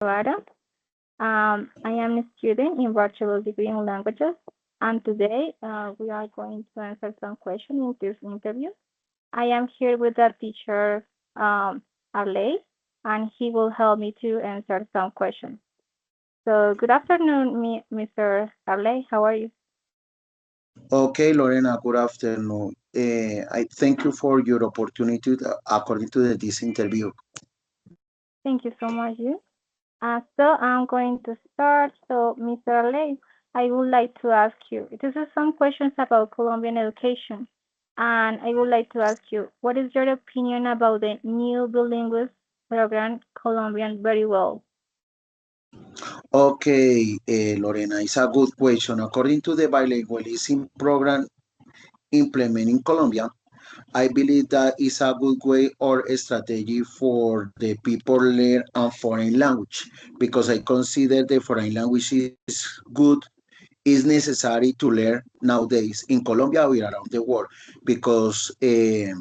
Clara. I am a student in Bachelor degree in languages, and today we are going to answer some questions in this interview. I am here with the teacher, Arley, and he will help me to answer some questions. So, good afternoon, Mr. Arley. How are you? Okay, Lorena, good afternoon. I thank you for your opportunity according to this interview. Thank you so much, you. So I'm going to start. So, Mr. Lay, I would like to ask you, this is some questions about Colombian education. And I would like to ask you, what is your opinion about the new bilingual program, Colombian Very Well? Okay, Lorena, it's a good question. According to the bilingualism program implemented in Colombia, I believe that is a good way or a strategy for the people learn a foreign language because I consider the foreign language is good, is necessary to learn nowadays in Colombia or around the world because the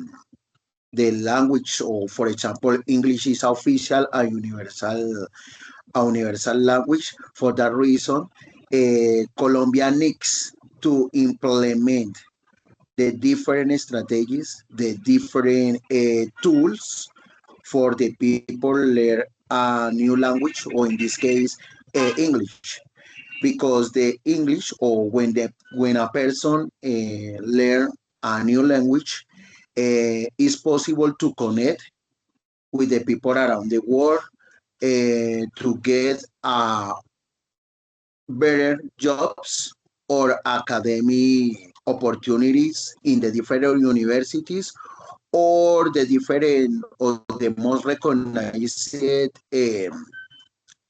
language, or for example, English is official a universal language. For that reason, Colombia needs to implement the different strategies, the different tools for the people learn a new language, or in this case, English, because the English, or when a person learn a new language, it's possible to connect with the people around the world, to get better jobs or academic opportunities in the different universities or the different or the most recognized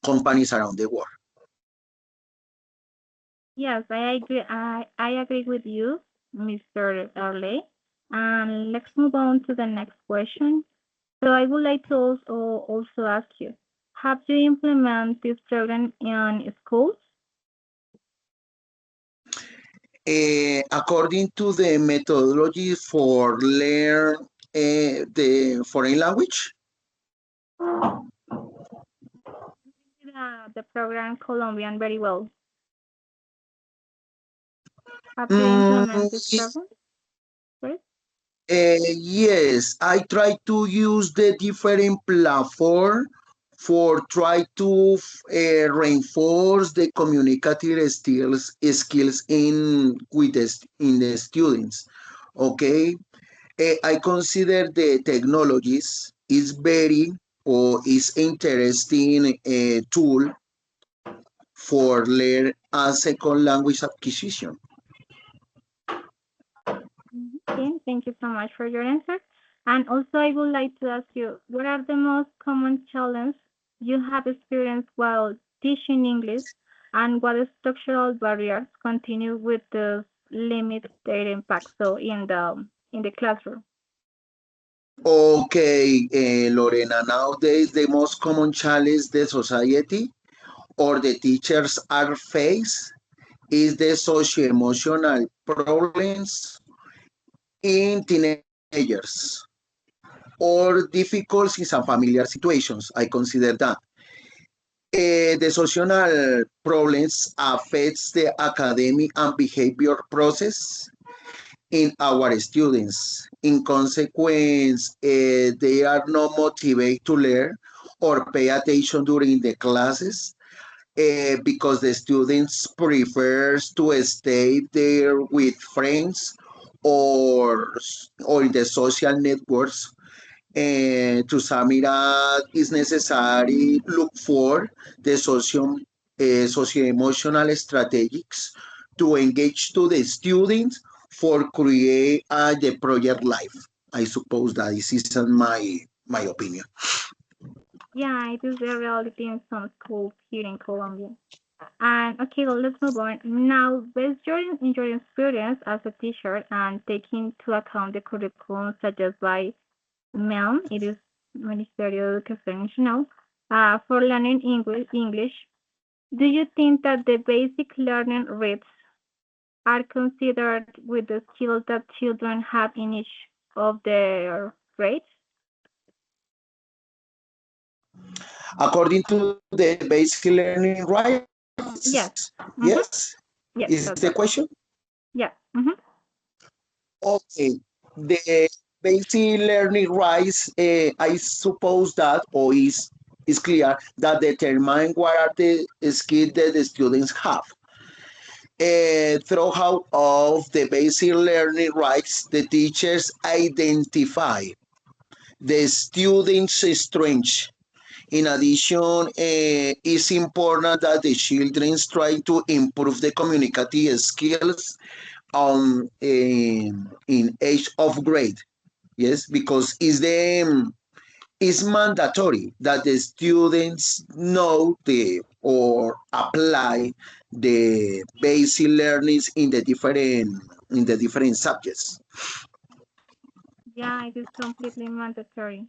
companies around the world. Yes, I agree. I agree with you, Mr. Arley. And let's move on to the next question. So I would like to also ask you, have you implemented this program in schools? According to the methodology for learn the foreign language, The program Colombian very well. Have you mm, implemented this program? Right? yes, I try to use the different platform for try to reinforce the communicative skills in the students. Okay, I consider the technologies is very or is interesting tool for learn a second language acquisition. Okay, thank you so much for your answer. And also, I would like to ask you, what are the most common challenges you have experienced while teaching English, and what structural barriers continue with the limit their impact? So in the classroom. Okay, Lorena, nowadays the most common challenge the society or the teachers are face is the socio-emotional problems in teenagers or difficulties in some familiar situations. I consider that. The social problems affects the academic and behavior process in our students. In consequence, they are not motivated to learn or pay attention during the classes because the students prefers to stay there with friends or in the social networks. To sum it up, it's necessary look for the socio-emotional strategies to engage to the students for create the project life. I suppose that this is my opinion. Yeah, it is a reality in some schools here in Colombia. And okay, well, let's move on. Now, based in your experience as a teacher and taking into account the curriculum suggested by MELN, it is Ministerio de Educación Nacional, for learning English, do you think that the basic learning rates are considered with the skills that children have in each of their grades? according to the basic learning rights. Yes. Yes? Mm-hmm. Is the question? Yes, that's right. Yeah. Mm-hmm. Okay. The basic learning rights, I suppose that, or is clear that determine what are the skills that the students have. Throughout of the basic learning rights, the teachers identify the students' strengths. In addition, it's important that the children try to improve the communicative skills in age of grade. Yes, because it's mandatory that the students know the or apply the basic learnings in the different subjects. Yeah, it is completely mandatory.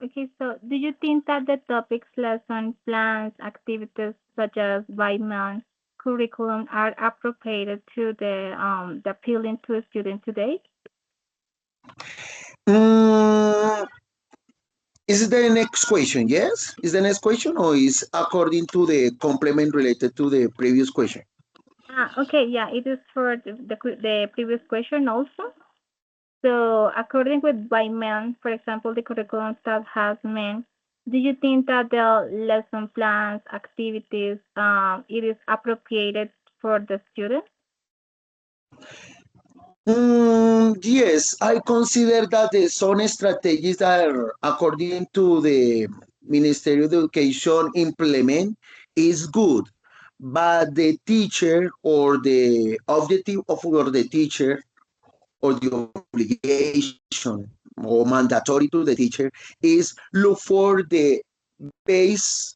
Okay, so do you think that the topics, lesson plans, activities such as by month curriculum are appropriate to the appealing to a student today? Mm, is the next question? Yes, is the next question, or is according to the complement related to the previous question? Okay, yeah, it is for the previous question also. So according with by men, for example, the curriculum that has men, do you think that the lesson plans, activities, it is appropriate for the students? Yes, I consider that the some strategies that are according to the Ministry of Education implement is good, but the teacher or the objective of or the teacher or the obligation or mandatory to the teacher is look for the base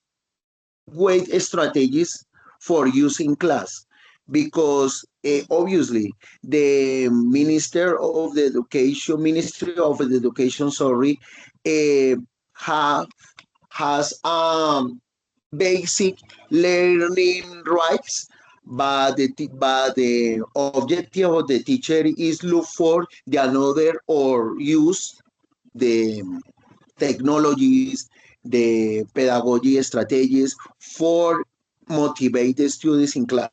weight strategies for use in class because obviously the ministry of the education, sorry, uh, have has basic learning rights, but the objective of the teacher is look for the another or use the technologies, the pedagogy strategies for motivate the students in class.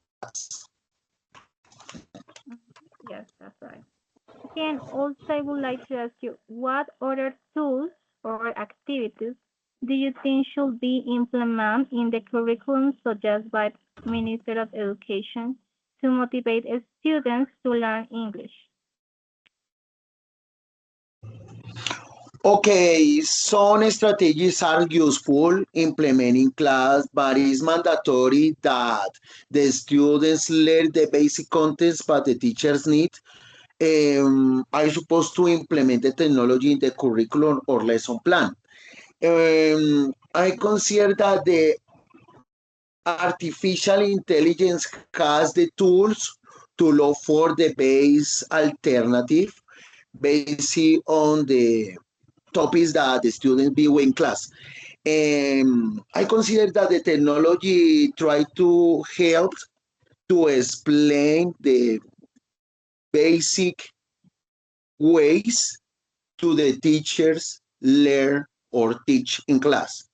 Mhm. Yes, that's right. Okay, and also I would like to ask you, what other tools or activities do you think should be implemented in the curriculum suggested by Minister of Education to motivate students to learn English? Okay, some strategies are useful implementing class, but it's mandatory that the students learn the basic contents, but the teachers need are supposed to implement the technology in the curriculum or lesson plan. I consider that the artificial intelligence has the tools to look for the base alternative based on the topics that the students view in class. I consider that the technology try to help to explain the basic ways to the teachers learn or teach in class.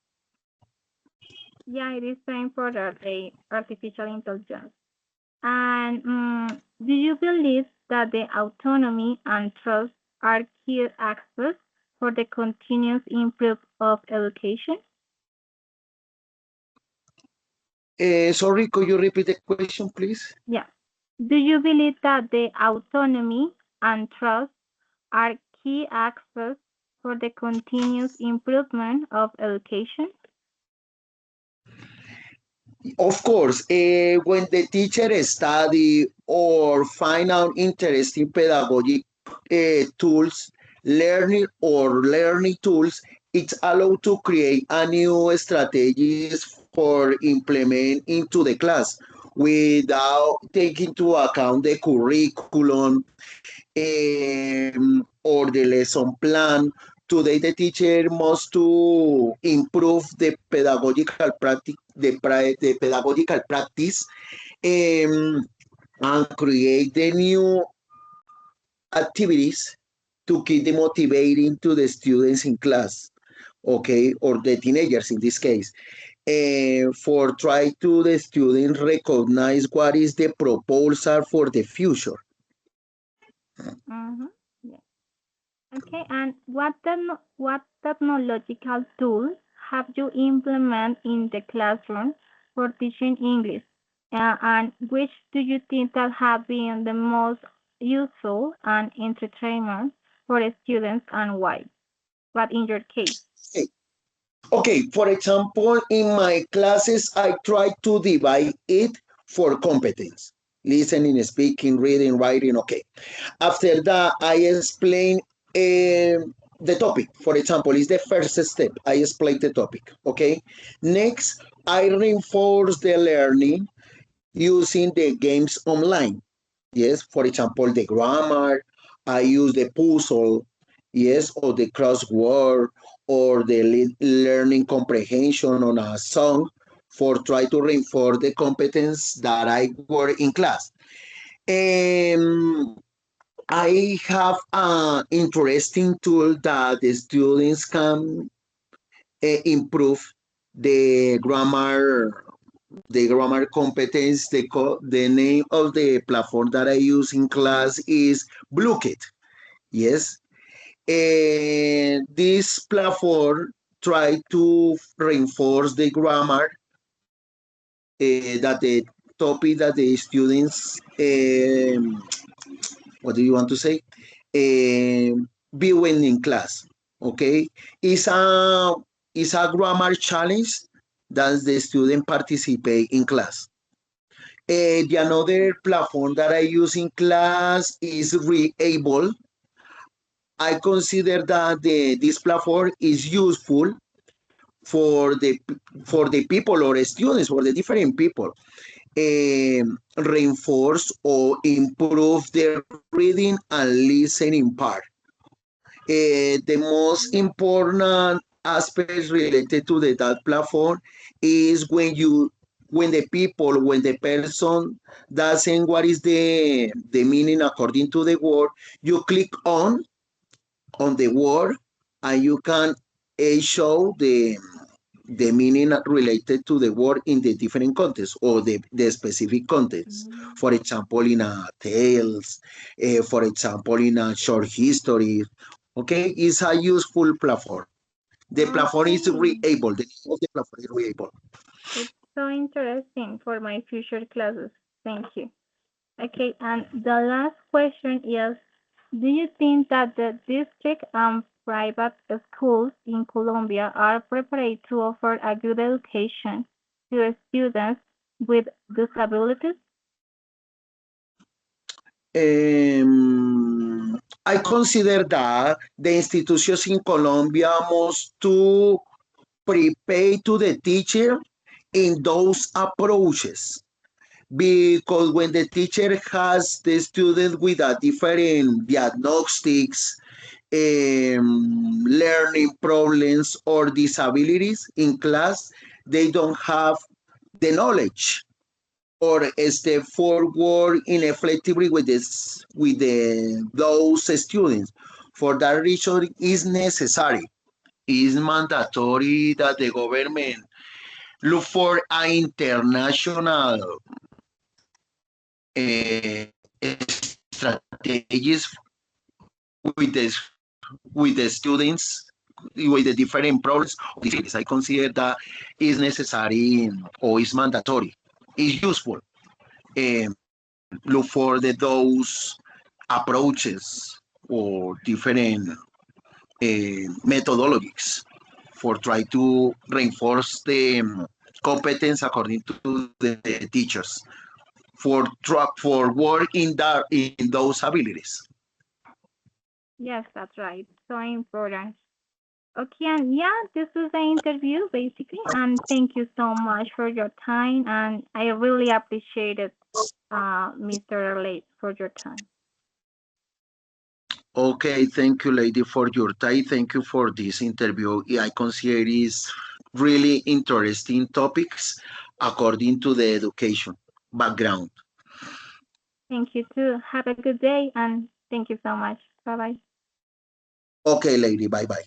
Yeah, it is time for the artificial intelligence. And do you believe that the autonomy and trust are key aspects for the continuous improvement of education? Sorry, could you repeat the question, please? Yeah. Do you believe that the autonomy and trust are key aspects for the continuous improvement of education? Of course, when the teacher study or find out interesting pedagogic tools, learning tools, it's allowed to create a new strategies for implement into the class without taking into account the curriculum or the lesson plan. Today, the teacher must to improve the pedagogical practice, the pedagogical practice, um, and create the new activities to keep the motivating to the students in class. okay, or the teenagers in this case, for try to the student recognize what is the proposal for the future. Mm-hmm. Yeah. Okay, and what technological tools have you implemented in the classroom for teaching English? And which do you think that have been the most useful and entertainment for the students and why? What in your case? Okay, okay, for example, in my classes, I try to divide it for competence. Listening, speaking, reading, writing, okay. After that, I explain the topic. For example, is the first step. I explain the topic, okay? Next, I reinforce the learning using the games online. Yes, for example, the grammar, I use the puzzle, yes, or the crossword, or the learning comprehension on a song for try to reinforce the competence that I work in class. Um, I have an interesting tool that the students can improve the grammar competence. The name of the platform that I use in class is Bluekit. Yes. And this platform try to reinforce the grammar that the topic that the students what do you want to say viewing in class. Okay, it's a grammar challenge that the student participate in class. The another platform that I use in class is Reable. I consider that this platform is useful for the people or students for the different people reinforce or improve the reading and listening part. The most important aspects related to that platform is when the person doesn't what is the meaning according to the word, you click on the word and you can show the meaning related to the word in the different contexts or the specific context. Mm, For example, in a tales, for example, in a short history. Okay, it's a useful platform. The platform is okay. Reable. The name of the platform is Reable. It's so interesting for my future classes. Thank you. Okay, and the last question is, do you think that the district and private schools in Colombia are prepared to offer a good education to students with disabilities? I consider that the institutions in Colombia must to prepare to the teacher in those approaches because when the teacher has the student with a different diagnostics, learning problems or disabilities in class, they don't have the knowledge or step forward in effectively with this with those students. For that reason, is necessary. Is mandatory that the government look for an international strategies with the students with the different problems of disabilities. I consider that is necessary or is mandatory. Is useful. Look for those approaches or different methodologies for try to reinforce the competence according to the teachers for work in those abilities. Yes, that's right. So important. Okay, and yeah, this is the interview basically, and thank you so much for your time, and I really appreciate it, Mr. Late, for your time. Okay, thank you, lady, for your time. Thank you for this interview. I consider it is really interesting topics according to the education background. Thank you too. Have a good day, and thank you so much. Bye bye. Okay, lady, bye bye.